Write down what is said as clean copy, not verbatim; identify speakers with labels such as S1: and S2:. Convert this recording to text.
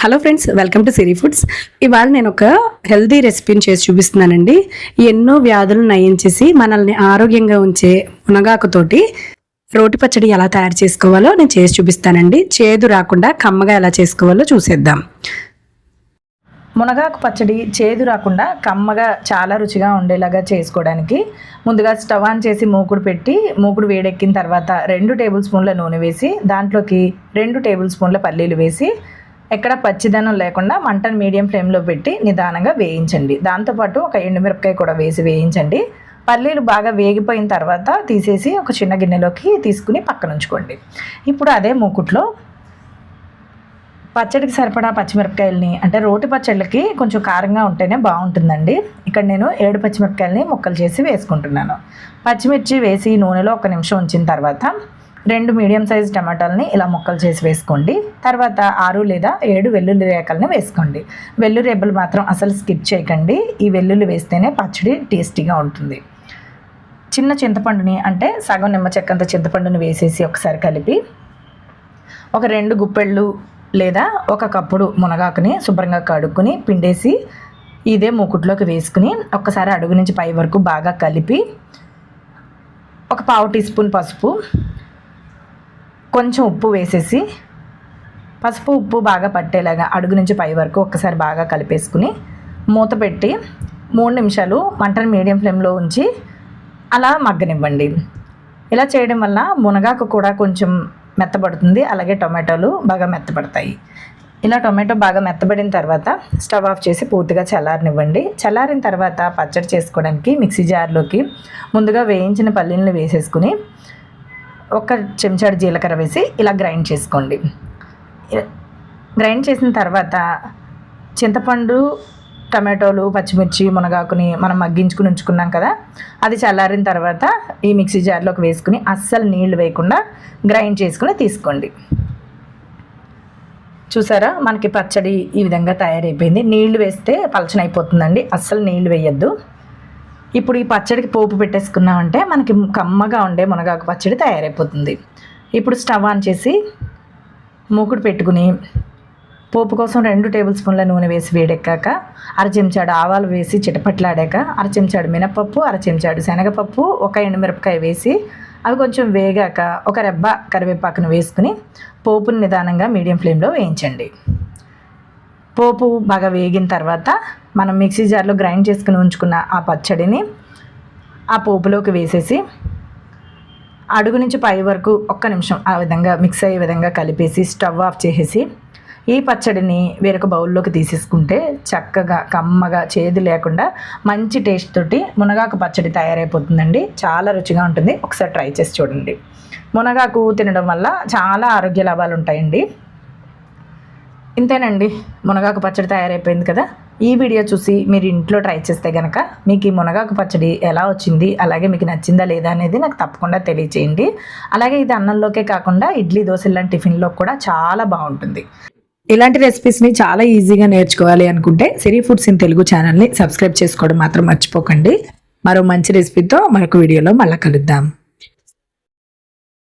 S1: Hello friends, welcome to Siri foods. ఇవాళ నేను ఒక హెల్దీ రెసిపీని చేసి చూపిస్తున్నానండి. ఎన్నో వ్యాధులను నయం చేసి మనల్ని ఆరోగ్యంగా ఉంచే మునగాకుతోటి రోటి పచ్చడి ఎలా తయారు చేసుకోవాలో నేను చేసి చూపిస్తానండి. చేదు రాకుండా కమ్మగా ఎలా చేసుకోవాలో చూసేద్దాం.
S2: మునగాకు పచ్చడి చేదు రాకుండా కమ్మగా చాలా రుచిగా ఉండేలాగా చేసుకోవడానికి ముందుగా స్టవ్ ఆన్ చేసి మూకుడు పెట్టి మూకుడు వేడెక్కిన తర్వాత 2 టేబుల్ స్పూన్ల నూనె వేసి దాంట్లోకి 2 టేబుల్ స్పూన్ల పల్లీలు వేసి ఎక్కడ పచ్చిదనం లేకుండా మంటను మీడియం ఫ్లేమ్లో పెట్టి నిదానంగా వేయించండి. దాంతోపాటు ఒక ఎండుమిరపకాయ కూడా వేసి వేయించండి. పల్లీలు బాగా వేగిపోయిన తర్వాత తీసేసి ఒక చిన్న గిన్నెలోకి తీసుకుని పక్కన ఉంచుకోండి. ఇప్పుడు అదే మూకుట్లో పచ్చడికి సరిపడా పచ్చిమిరపకాయలని, అంటే రోటి పచ్చళ్ళకి కొంచెం కారంగా ఉంటేనే బాగుంటుందండి. ఇక్కడ నేను 7 పచ్చిమిరపకాయలని ముక్కలు చేసి వేసుకుంటున్నాను. పచ్చిమిర్చి వేసి నూనెలో 1 నిమిషం ఉంచిన తర్వాత 2 మీడియం సైజ్ టమాటాలని ఇలా ముక్కలు చేసి వేసుకోండి. తర్వాత 6 లేదా 7 వెల్లుల్లి రేకలను వేసుకోండి. వెల్లుల్లి రెబ్బలు మాత్రం అసలు స్కిప్ చేయకండి. ఈ వెల్లుల్లి వేస్తేనే పచ్చడి టేస్టీగా ఉంటుంది. చిన్న చింతపండుని, అంటే సగం నిమ్మ చెక్కంత చింతపండుని వేసేసి ఒకసారి కలిపి ఒక 2 గుప్పెళ్ళు లేదా 1 కప్పుడు మునగాకుని శుభ్రంగా కడుక్కుని పిండేసి ఇదే మూకుట్లోకి వేసుకుని ఒక్కసారి అడుగు నుంచి పై వరకు బాగా కలిపి ఒక 1/2 టీ స్పూన్ పసుపు, కొంచెం ఉప్పు వేసేసి పసుపు ఉప్పు బాగా పట్టేలాగా అడుగు నుంచి పై వరకు ఒక్కసారి బాగా కలిపేసుకుని మూత పెట్టి 3 నిమిషాలు మంటను మీడియం ఫ్లేమ్లో ఉంచి అలా మగ్గనివ్వండి. ఇలా చేయడం వల్ల మునగాకు కూడా కొంచెం మెత్తబడుతుంది, అలాగే టొమాటోలు బాగా మెత్తబడతాయి. ఇలా టొమాటో బాగా మెత్తబడిన తర్వాత స్టవ్ ఆఫ్ చేసి పూర్తిగా చల్లారనివ్వండి. చల్లారిన తర్వాత పచ్చడి చేసుకోవడానికి మిక్సీ జార్లోకి ముందుగా వేయించిన పల్లీలను వేసేసుకుని 1 చెంచాడు జీలకర్ర వేసి ఇలా గ్రైండ్ చేసుకోండి. గ్రైండ్ చేసిన తర్వాత చింతపండు, టమాటోలు, పచ్చిమిర్చి, మునగాకుని మనం మగ్గించుకుని ఉంచుకున్నాం కదా, అది చల్లారిన తర్వాత ఈ మిక్సీ జార్లోకి వేసుకుని అస్సలు నీళ్లు వేయకుండా గ్రైండ్ చేసుకుని తీసుకోండి. చూసారా, మనకి పచ్చడి ఈ విధంగా తయారైపోయింది. నీళ్లు వేస్తే పలచనైపోతుందండి, అస్సలు నీళ్లు వేయద్దు. ఇప్పుడు ఈ పచ్చడికి పోపు పెట్టేసుకున్నామంటే మనకి కమ్మగా ఉండే మునగాకు పచ్చడి తయారైపోతుంది. ఇప్పుడు స్టవ్ ఆన్ చేసి మూకుడు పెట్టుకుని పోపు కోసం 2 టేబుల్ స్పూన్ల నూనె వేసి వేడెక్కాక 1/2 చెంచాడు ఆవాలు వేసి చిటపట్లాడాక 1/2 చెంచాడు మినపప్పు, 1/2 చెంచాడు శనగపప్పు, 1 ఎండుమిరపకాయ వేసి అవి కొంచెం వేగాక 1 రెబ్బ కరివేపాకును వేసుకుని పోపుని నిదానంగా మీడియం ఫ్లేమ్లో వేయించండి. పోపు బాగా వేగిన తర్వాత మనం మిక్సీ జార్లో గ్రైండ్ చేసుకుని ఉంచుకున్న ఆ పచ్చడిని ఆ పోపులోకి వేసేసి అడుగు నుంచి పై వరకు 1 నిమిషం ఆ విధంగా మిక్స్ అయ్యే విధంగా కలిపేసి స్టవ్ ఆఫ్ చేసేసి ఈ పచ్చడిని వేరొక బౌల్లోకి తీసేసుకుంటే చక్కగా కమ్మగా చేదు లేకుండా మంచి టేస్ట్ తోటి మునగాకు పచ్చడి తయారైపోతుందండి. చాలా రుచిగా ఉంటుంది. ఒకసారి ట్రై చేసి చూడండి. మునగాకు తినడం వల్ల చాలా ఆరోగ్య లాభాలు ఉంటాయండి. ఇంతేనండి, మునగాకు పచ్చడి తయారైపోయింది కదా. ఈ వీడియో చూసి మీరు ఇంట్లో ట్రై చేస్తే కనుక మీకు ఈ మునగాకు పచ్చడి ఎలా వచ్చింది, అలాగే మీకు నచ్చిందా లేదా అనేది నాకు తప్పకుండా తెలియచేయండి. అలాగే ఇది అన్నంలోకే కాకుండా ఇడ్లీ, దోశ లాంటి టిఫిన్లో కూడా చాలా బాగుంటుంది.
S1: ఇలాంటి రెసిపీస్ని చాలా ఈజీగా నేర్చుకోవాలి అనుకుంటే సిరి ఫుడ్స్ ఇన్ తెలుగు ఛానల్ని సబ్స్క్రైబ్ చేసుకోవడం మాత్రం మర్చిపోకండి. మరో మంచి రెసిపీతో మరొక వీడియోలో మళ్ళీ కలుద్దాం.